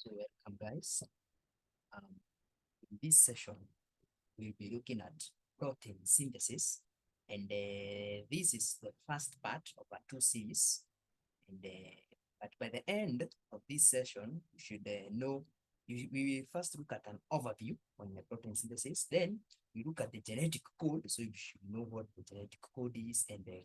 So welcome guys. Um, in this session, we'll be looking at protein synthesis, and this is the first part of our two series. And but by the end of this session, you should know. We will first look at an overview on the protein synthesis. Then we look at the genetic code, so you should know what the genetic code is and the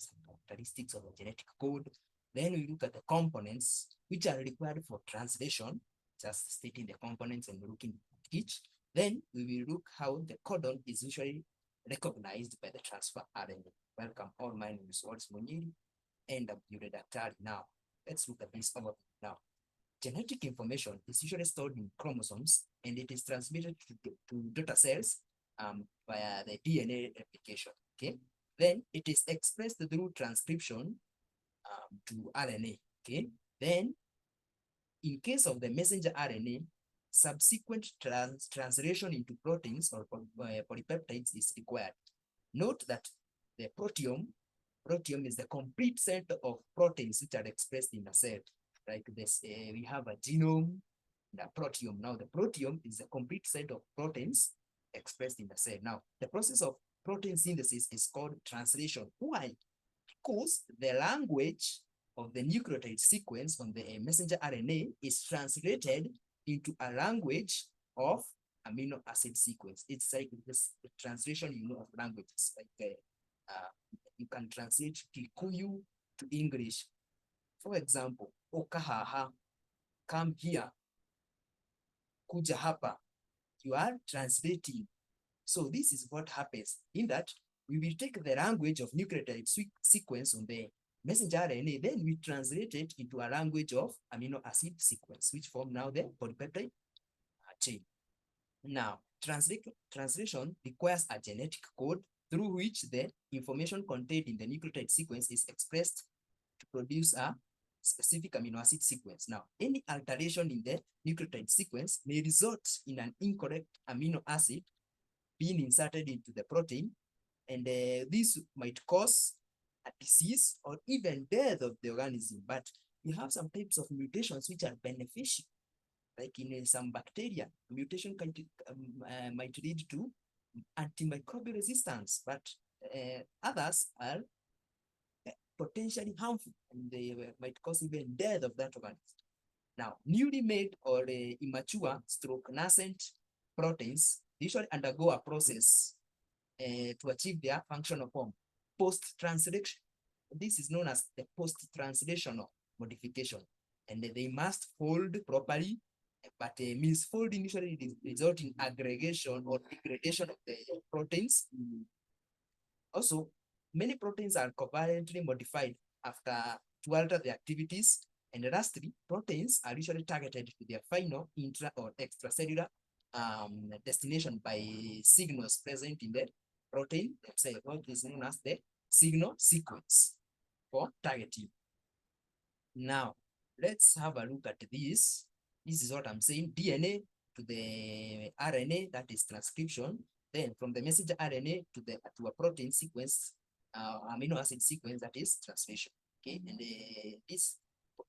characteristics of the genetic code. Then we look at the components which are required for translation, just stating the components and looking at each. Then we will look how the codon is usually recognized by the transfer RNA. Welcome all, my name is Waltz Munyiri and I'm Daktari. Now, let's look at this overview now. Genetic information is usually stored in chromosomes and it is transmitted to daughter cells via the DNA replication. Okay, then it is expressed through transcription to RNA. Okay, then in case of the messenger RNA, subsequent translation into proteins or polypeptides is required. Note that the proteome is the complete set of proteins which are expressed in a cell. Like this, we have a genome and a proteome. Now, the proteome is the complete set of proteins expressed in the cell. Now, the process of protein synthesis is called translation. Why? Because the language of the nucleotide sequence on the messenger RNA is translated into a language of amino acid sequence. It's like this the translation, of languages. Like you can translate Kikuyu to English. For example, Okahaha, come here, kuja hapa. You are translating. So this is what happens in that we will take the language of nucleotide sequence on the messenger RNA, then we translate it into a language of amino acid sequence, which form now the polypeptide chain. Now, translation requires a genetic code through which the information contained in the nucleotide sequence is expressed to produce a specific amino acid sequence. Now, any alteration in the nucleotide sequence may result in an incorrect amino acid being inserted into the protein, and this might cause a disease or even death of the organism. But we have some types of mutations which are beneficial, like in some bacteria, mutation might lead to antimicrobial resistance, but others are potentially harmful and they might cause even death of that organism. Now, newly made or immature stroke nascent proteins usually undergo a process to achieve their functional form post-translation. This is known as the post-translational modification, and they must fold properly, but misfolding usually results in aggregation or degradation of the proteins. Also, many proteins are covalently modified after to alter the activities, and lastly, proteins are usually targeted to their final intra or extracellular destination by signals present in the protein themselves. What is known as the signal sequence for targeting. Now, let's have a look at this. This is what I'm saying. DNA to the RNA, that is transcription. Then from the messenger RNA to a protein sequence, amino acid sequence, that is translation. Okay, and this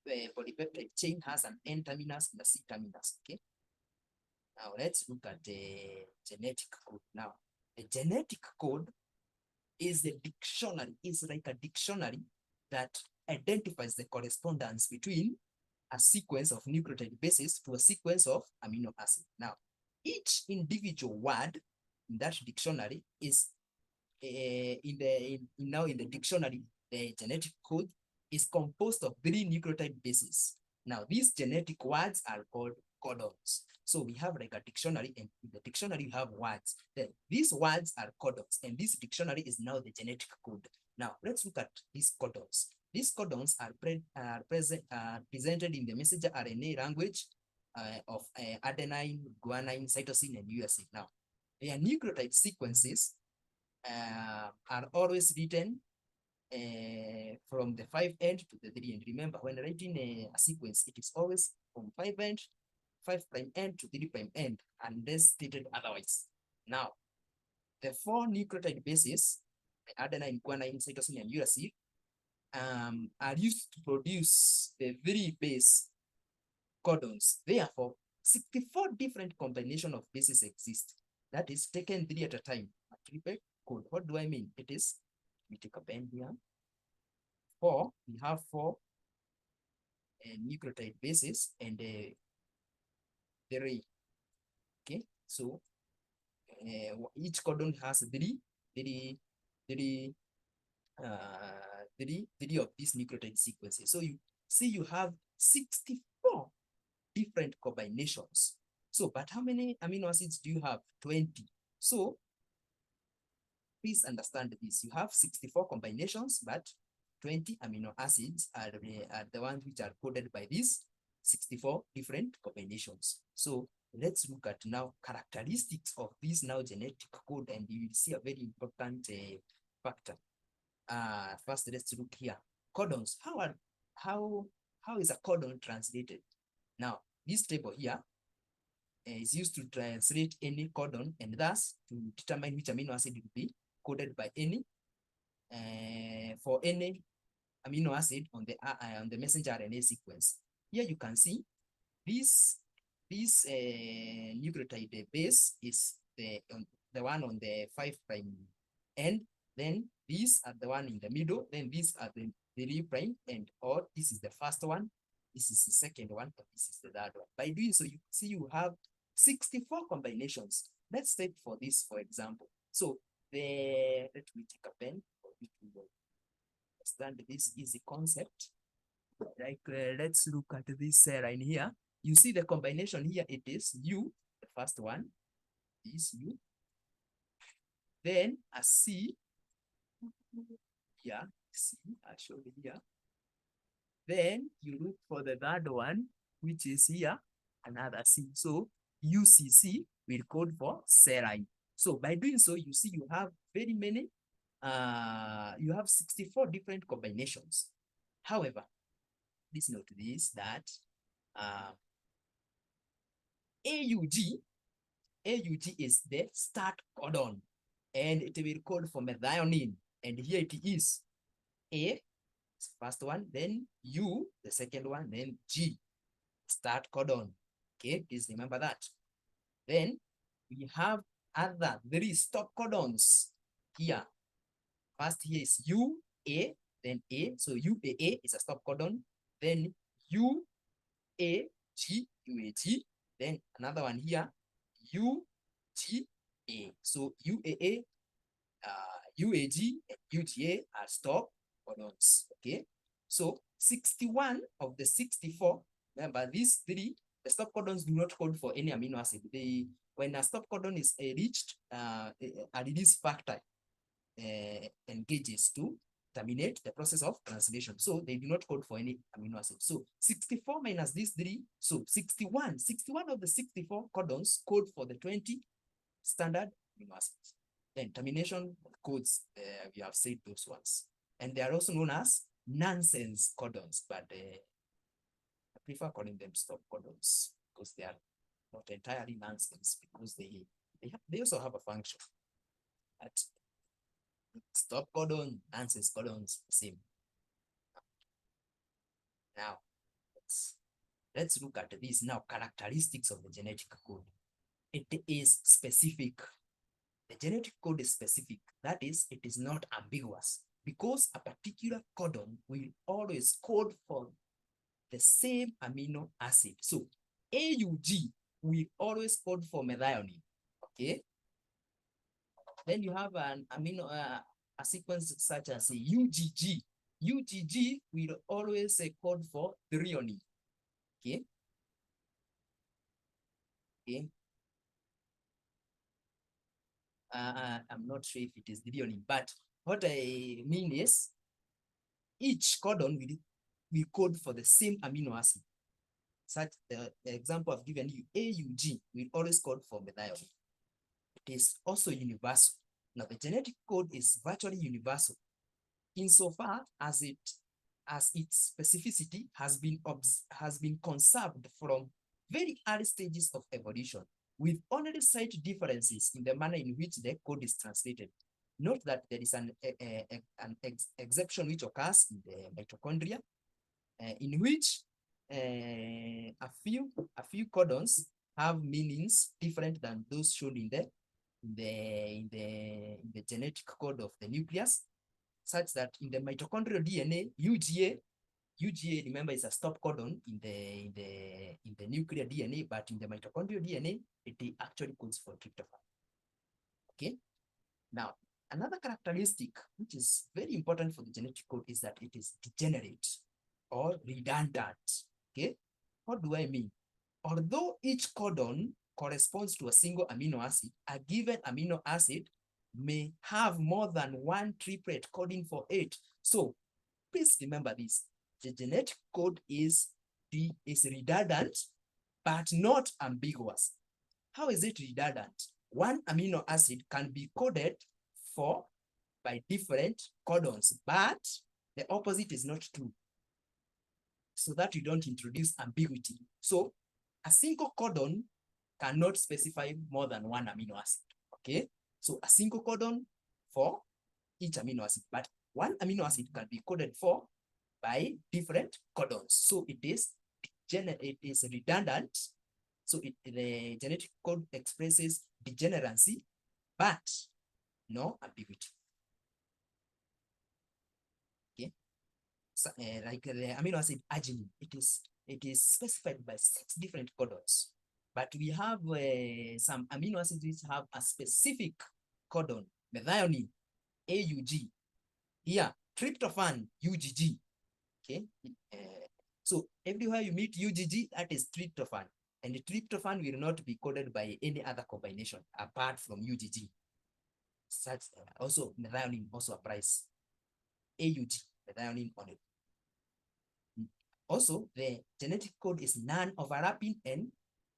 polypeptide chain has an N terminus and a C terminus. Okay. Now let's look at the genetic code. Now, the genetic code is the dictionary, is like a dictionary that identifies the correspondence between a sequence of nucleotide bases to a sequence of amino acid. Now, each individual word in that dictionary is now in the dictionary, the genetic code is composed of 3 nucleotide bases. Now, these genetic words are called codons. So we have like a dictionary, and in the dictionary you have words. Then these words are codons, and this dictionary is now the genetic code. Now, let's look at these codons. These codons are presented in the messenger RNA language of adenine, guanine, cytosine, and uracil. Now, their nucleotide sequences are always written from the 5' end to the 3' end. Remember, when writing a sequence, it is always from 5' end, 5' end to 3' end, unless stated otherwise. Now, the 4 nucleotide bases, adenine, guanine, cytosine, and uracil, are used to produce the 3 base codons. Therefore, 64 different combination of bases exist. That is taken 3 at a time. A triple code. What do I mean? It is, we take a pen here. We have 4 nucleotide bases and 3. Okay, so each codon has three of these nucleotide sequences. So you see you have 64 different combinations. So, but how many amino acids do you have? 20. So please understand this. You have 64 combinations, but 20 amino acids are the ones which are coded by these 64 different combinations. So let's look at now characteristics of this now genetic code, and you will see a very important factor. First, let's look here. Codons. How is a codon translated? Now, this table here is used to translate any codon, and thus to determine which amino acid will be coded by any for any amino acid on the messenger RNA sequence. Here you can see this nucleotide base is the one on the 5' end. Then these are the one in the middle. Then these are the 3' end, or this is the first one. This is the second one, and this is the third one. By doing so, you see you have 64 combinations. Let's take for this, for example. So let me take a pen for you to understand this easy concept. Like let's look at this line here. You see the combination here, it is U, the first one is U. Then a C, yeah, C, I'll show you here. Then you look for the third one, which is here, another C. So UCC will code for serine. So by doing so, you see you have very many, you have 64 different combinations. However, please note this, that AUG is the start codon, and it will code for methionine. And here it is. A, first one, then U, the second one, then G, start codon. Okay, please remember that. Then we have other 3 stop codons here. First here is UA, then A. So UAA is a stop codon. Then UAG, UAG. Then another one here, UGA. So UAA, UAG, and UGA are stop codons. Okay. So 61 of the 64, remember these 3, the stop codons do not code for any amino acid. When a stop codon is reached, a release factor engages to terminate the process of translation. So they do not code for any amino acid. So 64 minus these 3, so 61 of the 64 codons code for the 20 standard amino acids. Then termination codes, we have said those ones. And they are also known as nonsense codons, but I prefer calling them stop codons because they are not entirely nonsense, because they also have a function. But stop codon, nonsense codons, same. Now, let's look at this now, characteristics of the genetic code. It is specific. The genetic code is specific. That is, it is not ambiguous, because a particular codon will always code for the same amino acid. So AUG will always code for methionine. Okay. Then you have an amino a sequence such as UGG. UGG will always code for threonine. Okay. Okay. I'm not sure if it is threonine, but what I mean is each codon will code for the same amino acid. Such the example I've given you, AUG will always code for methionine. It is also universal. Now the genetic code is virtually universal insofar as its specificity has been conserved from very early stages of evolution, with only slight differences in the manner in which the code is translated. Note that there is an exception which occurs in the mitochondria, in which a few codons have meanings different than those shown in the genetic code of the nucleus, such that in the mitochondrial DNA, UGA, remember, is a stop codon in the nuclear DNA, but in the mitochondrial DNA, it actually codes for tryptophan. Okay. Now, another characteristic which is very important for the genetic code is that it is degenerate or redundant. Okay. What do I mean? Although each codon corresponds to a single amino acid, a given amino acid may have more than one triplet coding for it. So please remember this. The genetic code is redundant, but not ambiguous. How is it redundant? One amino acid can be coded for by different codons, but the opposite is not true, so that you don't introduce ambiguity. So a single codon cannot specify more than one amino acid, okay? So a single codon for each amino acid, but one amino acid can be coded for by different codons. So it is redundant. So the genetic code expresses degeneracy, but no ambiguity. Okay. So, like the amino acid arginine, it is specified by 6 different codons, but we have some amino acids which have a specific codon: methionine, AUG. Here, tryptophan, UGG. Okay. So everywhere you meet UGG, that is tryptophan, and the tryptophan will not be coded by any other combination apart from UGG. Such also methionine also applies. AUG, methionine on it. Also, the genetic code is non-overlapping and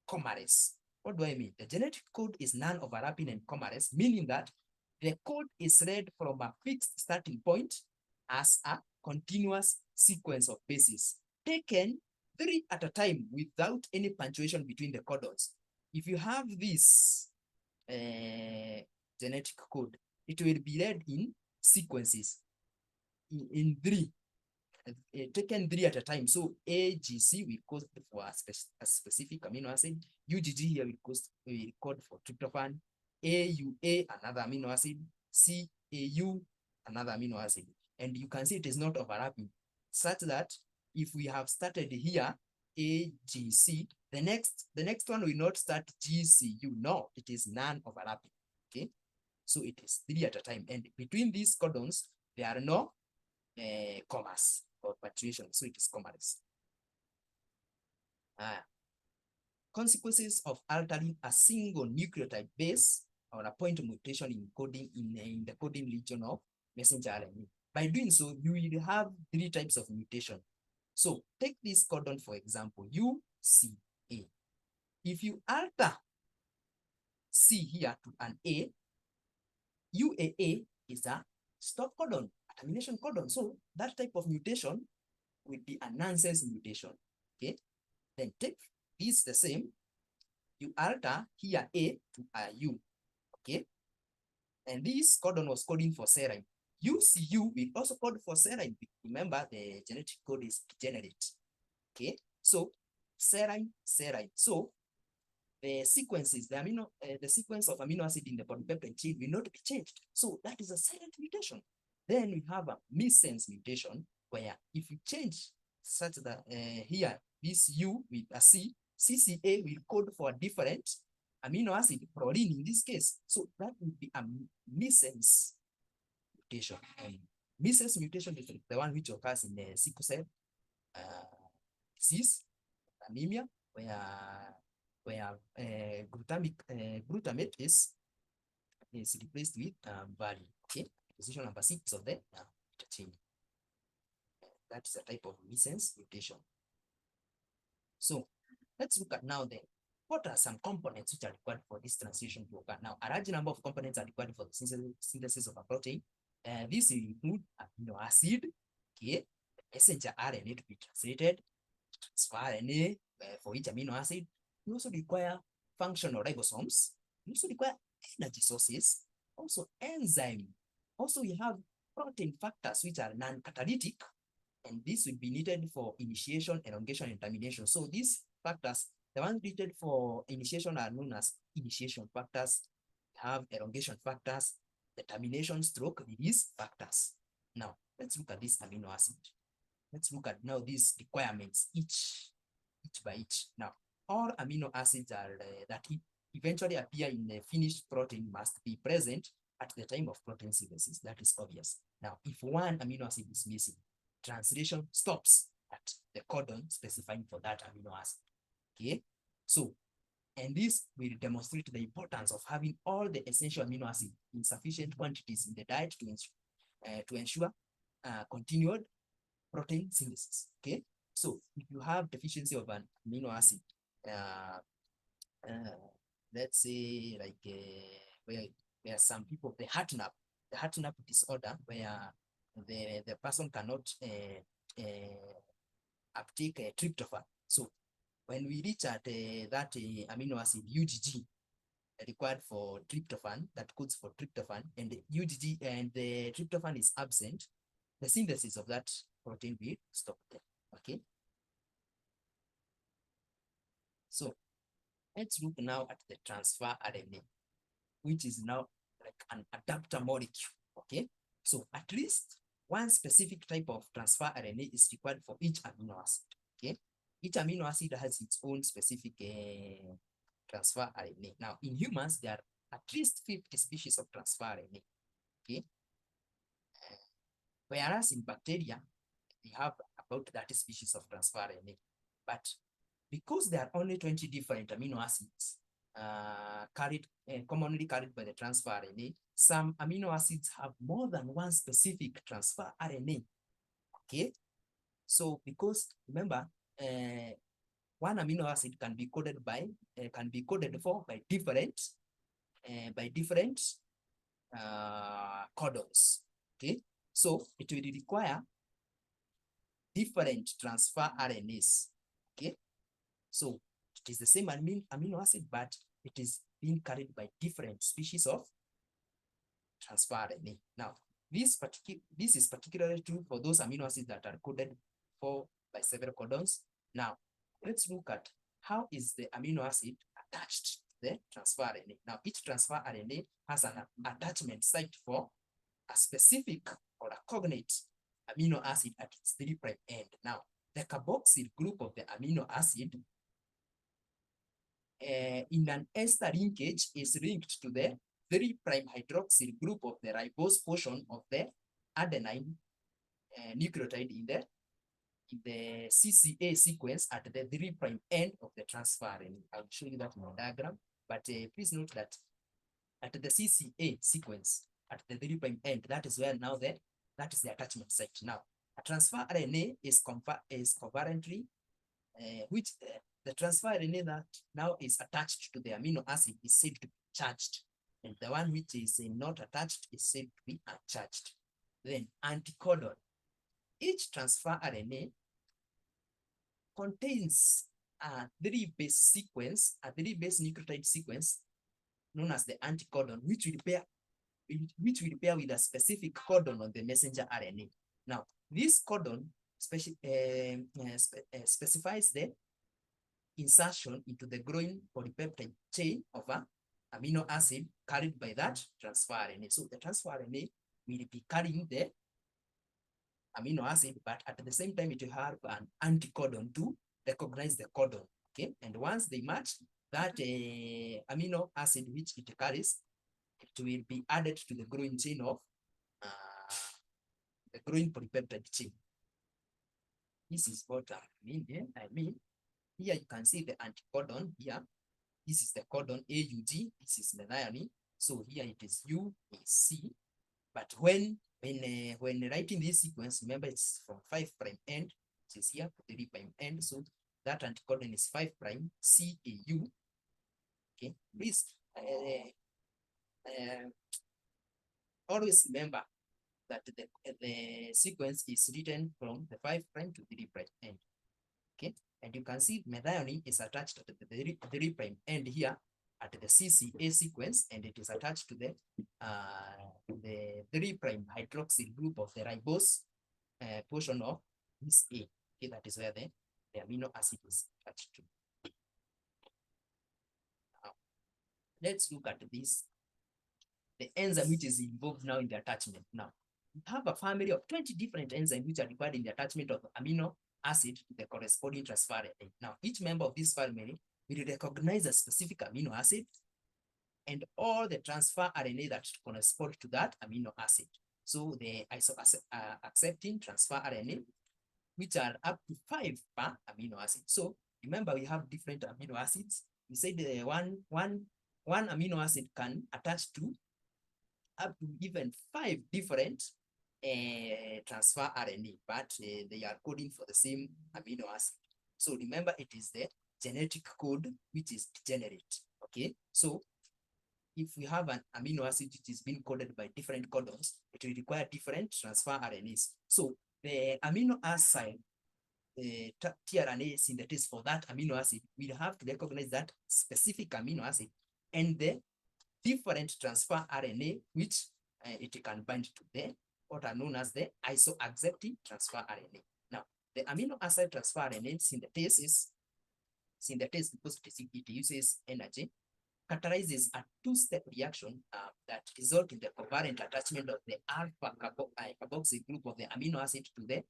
comerce. What do I mean? The genetic code is non-overlapping and comerce, meaning that the code is read from a fixed starting point as a continuous sequence of bases, taken 3 at a time without any punctuation between the codons. If you have this genetic code, it will be read in sequences in 3, taken 3 at a time. So AGC will code for a specific amino acid. UGG here will code for tryptophan. AUA, another amino acid. CAU, another amino acid. And you can see it is not overlapping, such that if we have started here AGC, the next one will not start GCU. No, it is non-overlapping. Okay, so it is 3 at a time, and between these codons there are no commas or punctuation, so it is commas. Consequences of altering a single nucleotide base or a point mutation in coding in the coding region of messenger RNA. By doing so, you will have 3 types of mutation. So take this codon, for example, UCA. If you alter C here to an A, UAA is a stop codon, a termination codon. So that type of mutation will be a nonsense mutation. Okay. Then take this the same. You alter here A to a U. Okay. And this codon was coding for serine. UCU will also code for serine. Remember, the genetic code is degenerate. Okay. So serine. So the sequences, the sequence of amino acid in the polypeptide chain will not be changed. So that is a silent mutation. Then we have a missense mutation, where if you change such that here, this U with a C, CCA will code for a different amino acid, proline in this case. So that will be a missense mutation. And missense mutation is the one which occurs in the sickle cell disease, anemia, where glutamate is replaced with value. Okay, position number 6 of the chain. That is a type of missense mutation. So let's look at now then, what are some components which are required for this transition to occur? Now, a large number of components are required for the synthesis of a protein. This will include amino acid, okay, the messenger RNA to be translated, transfer RNA for each amino acid. You also require functional ribosomes. You also require energy sources, also enzyme. Also, you have protein factors which are non-catalytic, and this will be needed for initiation, elongation, and termination. So these factors The ones treated for initiation are known as initiation factors. We have elongation factors, the termination stroke release factors. Now, let's look at this amino acid. Let's look at now these requirements, each by each. Now, all amino acids are that eventually appear in the finished protein must be present at the time of protein synthesis. That is obvious. Now, if one amino acid is missing, translation stops at the codon specifying for that amino acid. Okay, so, and this will demonstrate the importance of having all the essential amino acids in sufficient quantities in the diet to ensure continued protein synthesis. Okay, so if you have deficiency of an amino acid, let's say like where some people, the heart nap disorder, where the person cannot uptake tryptophan. So when we reach at that amino acid UGG required for tryptophan, that codes for tryptophan, and the UGG and the tryptophan is absent, the synthesis of that protein will stop there. Okay. So let's look now at the transfer RNA, which is now like an adapter molecule. Okay. So at least one specific type of transfer RNA is required for each amino acid. Okay. Each amino acid has its own specific transfer RNA. Now, in humans, there are at least 50 species of transfer RNA. Okay. Whereas in bacteria, we have about 30 species of transfer RNA. But because there are only 20 different amino acids commonly carried by the transfer RNA, some amino acids have more than one specific transfer RNA. Okay. So because remember, one amino acid can be coded for by different codons. Okay, so it will require different transfer RNAs. Okay, so it is the same amino acid, but it is being carried by different species of transfer RNA. Now, this is particularly true for those amino acids that are coded for by several codons. Now, let's look at how is the amino acid attached to the transfer RNA. Now, each transfer RNA has an attachment site for a specific or a cognate amino acid at its 3' end. Now, the carboxyl group of the amino acid in an ester linkage is linked to the 3' hydroxyl group of the ribose portion of the adenine nucleotide in the CCA sequence at the 3' end of the transfer RNA. I'll show you that in the diagram, but please note that at the CCA sequence at the 3' end, that is where now that is the attachment site. Now, a transfer RNA is covalently, which the transfer RNA that now is attached to the amino acid is said to be charged, and the one which is not attached is said to be uncharged. Then anticodon. Each transfer RNA contains a 3-base nucleotide sequence known as the anticodon, which will pair with a specific codon on the messenger RNA. Now, this codon specifies the insertion into the growing polypeptide chain of an amino acid carried by that transfer RNA. So the transfer RNA will be carrying the amino acid, but at the same time, it will have an anticodon to recognize the codon. Okay, and once they match, that amino acid which it carries, it will be added to the growing chain of the growing polypeptide chain. This is what I mean here. Here you can see the anticodon here. This is the codon AUG. This is methionine. So here it is UAC. But when writing this sequence, remember it's from 5' end, which is here, 3' end. So that anticodon is 5' CAU. Okay, please always remember that the sequence is written from the 5' to 3' end. Okay, and you can see methionine is attached to the 3' end here at the CCA sequence, and it is attached to the 3' hydroxyl group of the ribose portion of this A. Okay, that is where the amino acid is attached to. let's look at this, the enzyme which is involved now in the attachment. Now, we have a family of 20 different enzymes which are required in the attachment of amino acid to the corresponding transfer RNA. Now, each member of this family will recognize a specific amino acid and all the transfer RNA that correspond to that amino acid. So the accepting transfer RNA, which are up to 5 per amino acid. So remember, we have different amino acids. We said the one amino acid can attach to up to even 5 different transfer RNA, but they are coding for the same amino acid. So remember, it is the genetic code which is degenerate. Okay, so if we have an amino acid which is being coded by different codons, it will require different transfer RNAs. So the amino acid tRNA synthesis for that amino acid will have to recognize that specific amino acid and the different transfer RNA which it can bind to the what are known as the isoaccepting transfer RNA. Now, the amino acid transfer RNA synthesis because it uses energy, catalyzes a two-step reaction that result in the covariant attachment of the alpha carboxyl group of the amino acid to the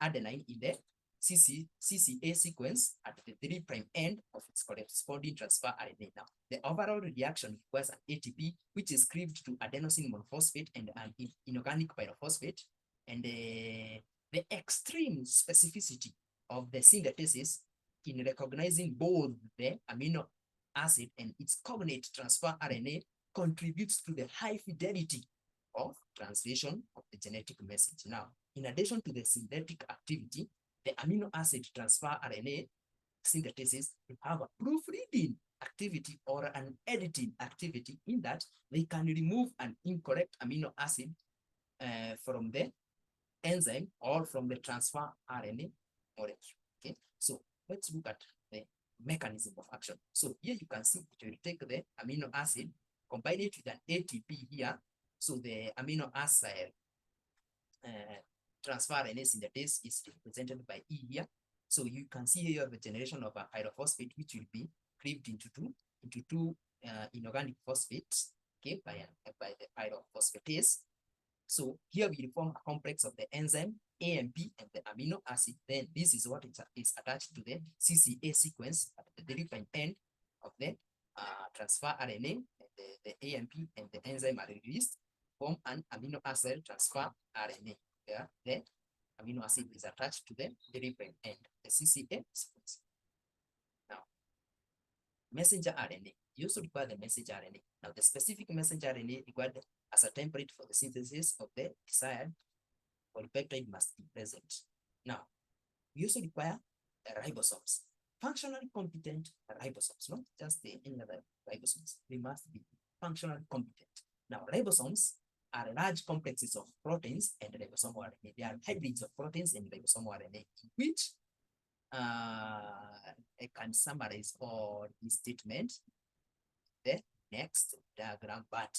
adenine in the CCA sequence at the 3' end of its corresponding transfer RNA. Now, the overall reaction requires an ATP, which is cleaved to adenosine monophosphate and an inorganic pyrophosphate, and the extreme specificity of the synthesis in recognizing both the amino acid and its cognate transfer RNA contributes to the high fidelity of translation of the genetic message. Now, in addition to the synthetic activity, the amino acid transfer RNA synthesis will have a proofreading activity or an editing activity in that they can remove an incorrect amino acid from the enzyme or from the transfer RNA molecule. Okay, so let's look at the mechanism of action. So here you can see it will take the amino acid, combine it with an ATP here. So the amino acid transfer RNA synthesis is represented by E here. So you can see here you have the generation of a pyrophosphate, which will be cleaved into two inorganic phosphates, okay, by the pyrophosphatase. So here we form a complex of the enzyme AMP and the amino acid. Then this is what is attached to the CCA sequence at the 3' end of the transfer RNA. The AMP and the enzyme are released, form an amino acid transfer RNA. There, the amino acid is attached to the 3' end, the CCA sequence. Now, messenger RNA. You also require the messenger RNA. Now, the specific messenger RNA required as a template for the synthesis of the desired polypeptide must be present. Now, we also require ribosomes, functionally competent ribosomes, not just any other ribosomes. They must be functionally competent. Now, ribosomes are large complexes of proteins and ribosomal RNA. They are hybrids of proteins and ribosomal RNA, in which I can summarize all these statements the next diagram, but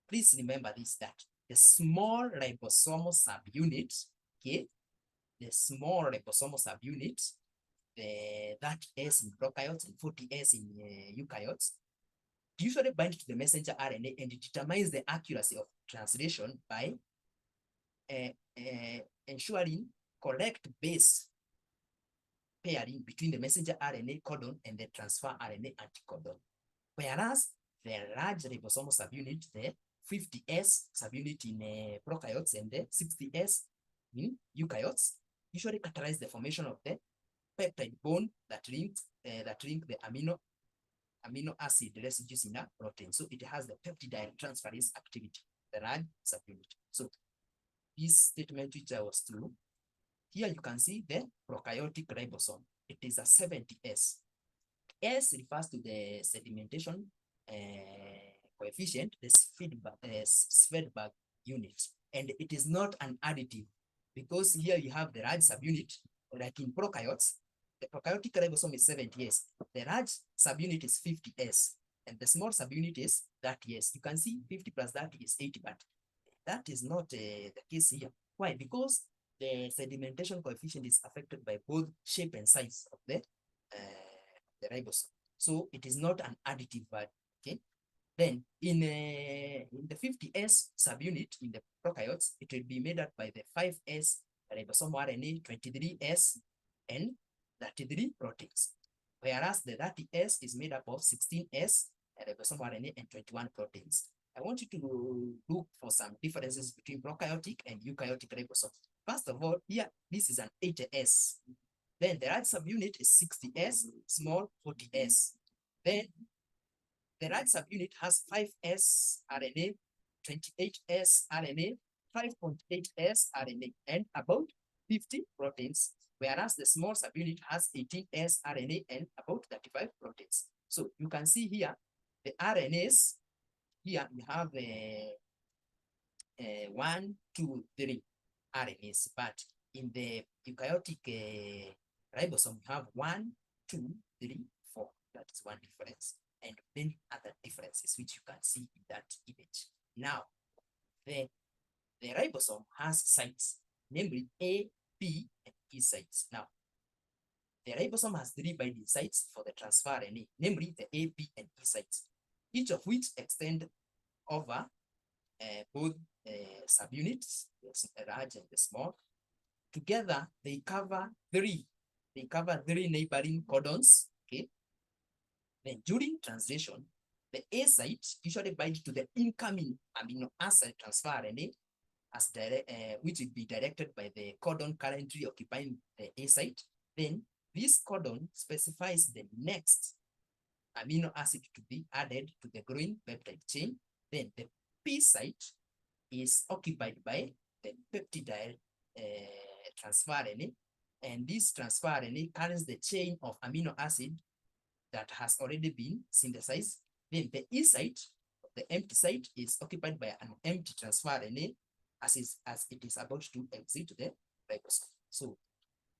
please remember this, that the small ribosomal subunit, okay, the small ribosomal subunit, that S in prokaryotes and 40S in eukaryotes, usually bind to the messenger RNA and it determines the accuracy of translation by ensuring correct base pairing between the messenger RNA codon and the transfer RNA anticodon. Whereas the large ribosomal subunit, the 50S subunit in prokaryotes and the 60S in eukaryotes, usually catalyze the formation of the peptide bond that link the amino acid residues in a protein. So it has the peptide transferase activity, the large subunit. So this statement which I was through, here you can see the prokaryotic ribosome. It is a 70S. S refers to the sedimentation coefficient, the Svedberg unit, and it is not an additive because here you have the large subunit, like in prokaryotes, the prokaryotic ribosome is 70S, the large subunit is 50S, and the small subunit is 30S. You can see 50 plus 30 is 80, but that is not the case here. Why? Because the sedimentation coefficient is affected by both shape and size of the ribosome. So it is not an additive Okay. Then in the 50S subunit in the prokaryotes, it will be made up by the 5S ribosomal RNA, 23S, and 33 proteins. Whereas the 30S is made up of 16S ribosomal RNA and 21 proteins. I want you to look for some differences between prokaryotic and eukaryotic ribosomes. First of all, here, this is an 80S. Then the large subunit is 60S, small 40S. Then the right subunit has 5S RNA, 28S RNA, 5.8S RNA, and about 50 proteins, whereas the small subunit has 18S RNA and about 35 proteins. So you can see here, the RNAs, here we have 1, 2, 3 RNAs, but in the eukaryotic ribosome, we have 1, 2, 3, 4. That is one difference, and many other differences which you can see in that image. Now, the ribosome has sites, namely A, B, and E sites. Now, the ribosome has 3 binding sites for the transfer RNA, namely the A, B, and E sites, each of which extend over both subunits, the large and the small. Together, they cover 3 neighboring codons. Okay. Then during translation, the A site usually binds to the incoming amino acid transfer RNA as which will be directed by the codon currently occupying the A site. Then this codon specifies the next amino acid to be added to the growing peptide chain. Then the P site is occupied by the peptide transfer RNA, and this transfer RNA carries the chain of amino acid that has already been synthesized. Then the E site, the empty site, is occupied by an empty transfer RNA as it is about to exit the ribosome. So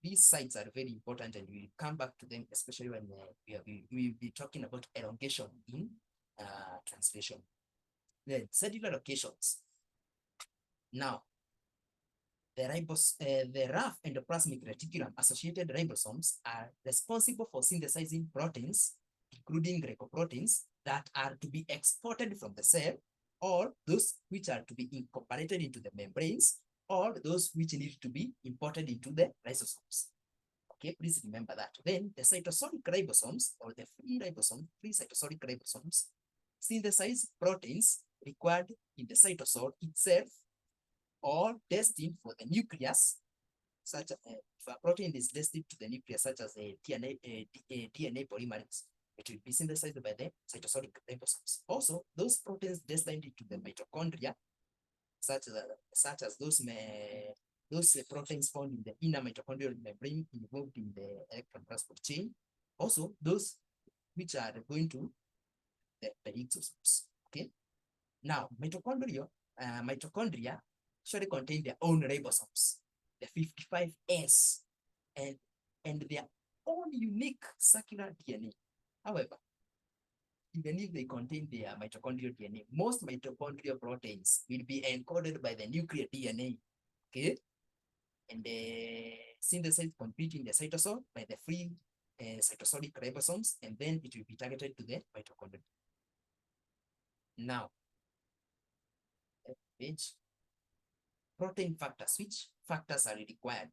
these sites are very important, and we'll come back to them, especially when we will be talking about elongation in translation. Then cellular locations. Now, the rough endoplasmic reticulum associated ribosomes are responsible for synthesizing proteins, including glycoproteins, that are to be exported from the cell, or those which are to be incorporated into the membranes, or those which need to be imported into the lysosomes. Okay, please remember that. Then the cytosolic ribosomes, or the free cytosolic ribosomes, synthesize proteins required in the cytosol itself, or destined for the nucleus, such as if a protein is destined to the nucleus, such as a DNA polymerase, it will be synthesized by the cytosolic ribosomes. Also, those proteins destined to the mitochondria, such as those proteins found in the inner mitochondrial membrane involved in the electron transport chain. Also, those which are going to the exosomes. Okay. Now, mitochondria usually contain their own ribosomes, the 55S, and their own unique circular DNA. However, even if they contain their mitochondrial DNA, most mitochondrial proteins will be encoded by the nuclear DNA, okay? And synthesized completely in the cytosol by the free cytosolic ribosomes, and then it will be targeted to the mitochondria. Now, page. Protein factors. Which factors are required?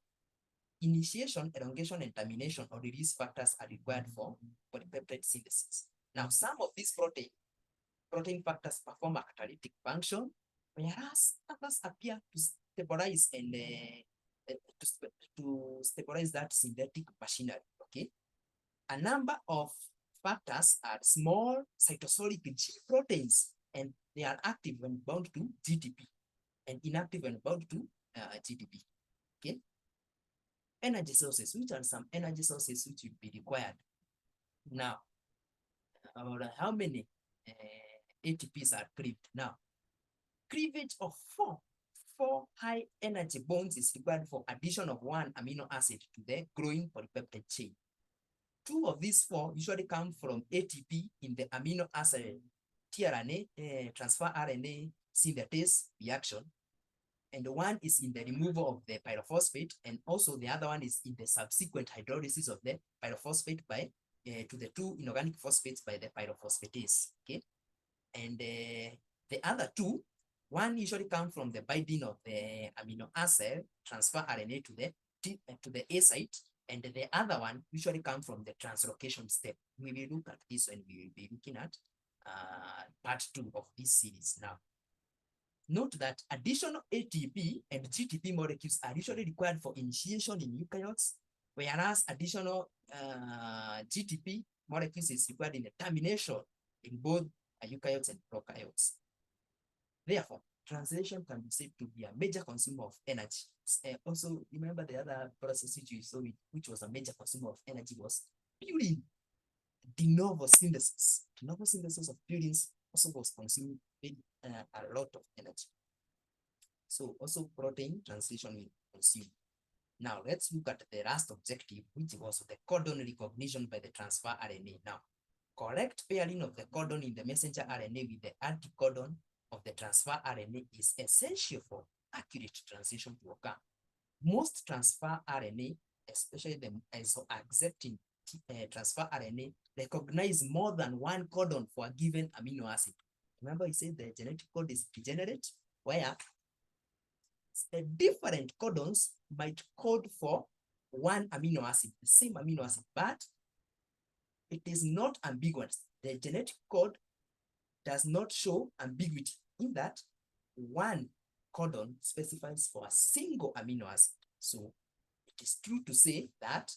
Initiation, elongation, and termination or release factors are required for polypeptide synthesis. Now, some of these protein factors perform a catalytic function, whereas others appear to stabilize and to stabilize that synthetic machinery. Okay, a number of factors are small cytosolic G proteins, and they are active when bound to GTP, and inactive when bound to GDP. Okay. Energy sources. Which are some energy sources which will be required? Now, how many ATPs are cleaved? Now, cleavage of four high energy bonds is required for addition of one amino acid to the growing polypeptide chain. 2 of these 4 usually come from ATP in the amino acid tRNA transfer RNA synthetase reaction, and 1 is in the removal of the pyrophosphate, and also the other one is in the subsequent hydrolysis of the pyrophosphate by to the 2 inorganic phosphates by the pyrophosphatase. Okay, and the other two, one usually comes from the binding of the amino acid, transfer RNA to the A site, and the other one usually comes from the translocation step. We will look at this when we will be looking at part 2 of this series now. Note that additional ATP and GTP molecules are usually required for initiation in eukaryotes, whereas additional GTP molecules is required in the termination in both eukaryotes and prokaryotes. Therefore, translation can be said to be a major consumer of energy. Also, remember the other process which we saw, which was a major consumer of energy, was purine. De novo synthesis. De novo synthesis of purines also was consuming a lot of energy. So also protein translation will consume. Now let's look at the last objective, which was the codon recognition by the transfer RNA. Now, correct pairing of the codon in the messenger RNA with the anticodon of the transfer RNA is essential for accurate translation to occur. Most transfer RNA, especially the isoaccepting transfer RNA, recognize more than one codon for a given amino acid. Remember, I said the genetic code is degenerate, where the different codons might code for one amino acid, the same amino acid, but it is not ambiguous. The genetic code does not show ambiguity in that one codon specifies for a single amino acid. So it is true to say that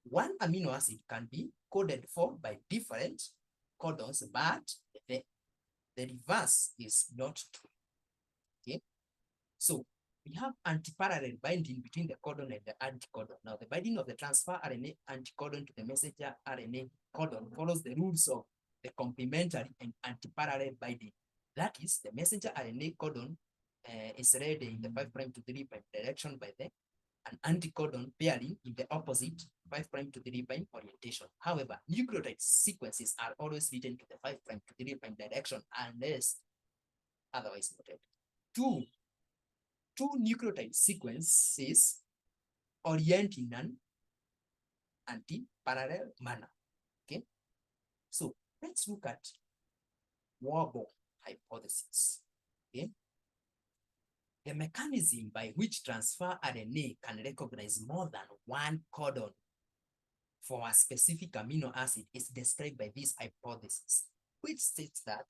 one amino acid can be coded for by different codons, but the reverse is not true. Okay, so we have antiparallel binding between the codon and the anticodon. Now, the binding of the transfer RNA anticodon to the messenger RNA codon follows the rules of the complementary and antiparallel binding. That is, the messenger RNA codon is read in the 5' to 3' direction by an anticodon pairing in the opposite 5' to 3' orientation. However, nucleotide sequences are always written to the 5' to 3' direction unless otherwise noted. Two nucleotide sequences orient in an anti-parallel manner. Okay, so let's look at WOBBLE hypothesis. Okay, the mechanism by which transfer RNA can recognize more than one codon for a specific amino acid is described by this hypothesis, which states that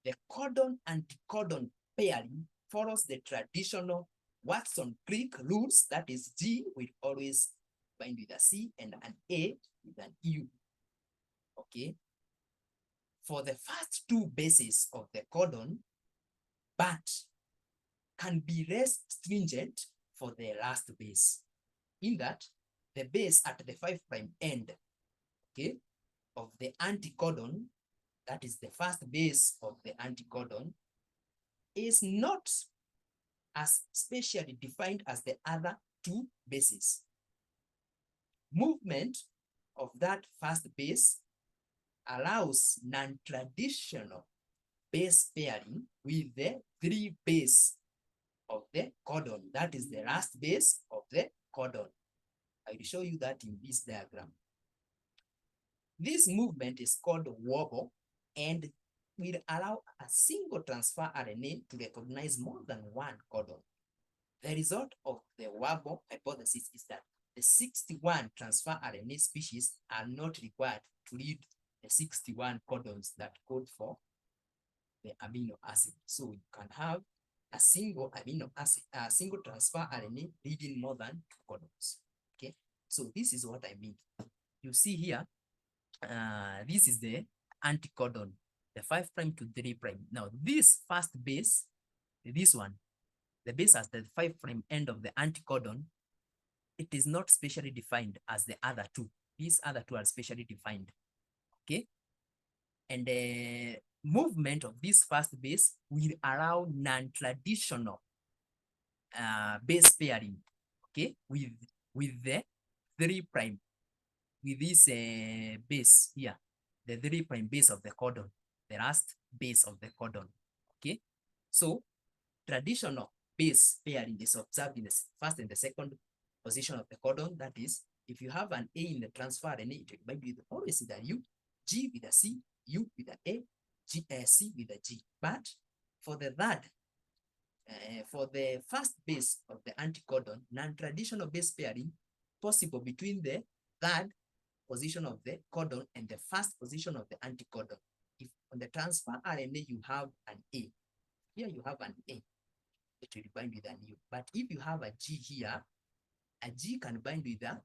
the codon-anticodon pairing follows the traditional Watson-Crick rules, that is, G will always bind with a C and an A with an U. Okay, for the first two bases of the codon, but can be less stringent for the last base, in that the base at the 5' end, okay, of the anticodon, that is the first base of the anticodon, is not as spatially defined as the other two bases. Movement of that first base allows non-traditional base pairing with the 3 base of the codon, that is the last base of the codon. I will show you that in this diagram. This movement is called WOBBLE and will allow a single transfer RNA to recognize more than one codon. The result of the WOBBLE hypothesis is that the 61 transfer RNA species are not required to read the 61 codons that code for the amino acid. So you can have a single amino acid, a single transfer RNA reading more than 2 codons. Okay, so this is what I mean. You see here, this is the anticodon, the 5' to 3'. Now, this first base, this one, the base at the 5' end of the anticodon, it is not spatially defined as the other two. These other two are spatially defined. Okay, and the movement of this first base will allow non-traditional base pairing, okay, with the 3', with this base here, the 3' base of the codon, the last base of the codon. Okay, so traditional base pairing is observed in the first and the second position of the codon. That is, if you have an A in the transfer RNA, it will bind with always with a U, G with a C, U with a A, C with a G. But for the third, for the first base of the anticodon, non-traditional base pairing possible between the third position of the codon and the first position of the anticodon. If on the transfer RNA you have an A, here you have an A, it will bind with an U. But if you have a G here, a G can bind with a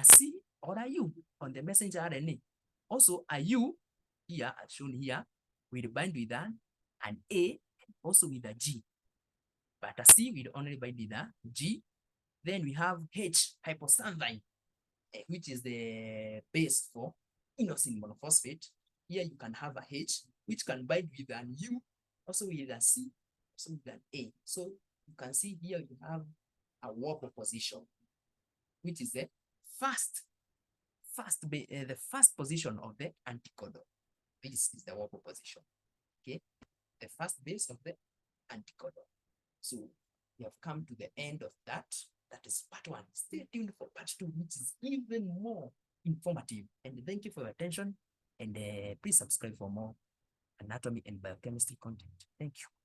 C or a U on the messenger RNA. Also, a U here, as shown here, will bind with an A and also with a G. But a C will only bind with a G. Then we have H, hypoxanthine, which is the base for inosine monophosphate. Here you can have a H, which can bind with an U, also with a C, also with an A. So you can see here you have a WOBBLE position, which is the first position of the anticodon. This is the WOBBLE position. Okay, the first base of the anticodon. So we have come to the end of that. That is part 1. Stay tuned for part 2, which is even more informative. And thank you for your attention. And please subscribe for more anatomy and biochemistry content. Thank you.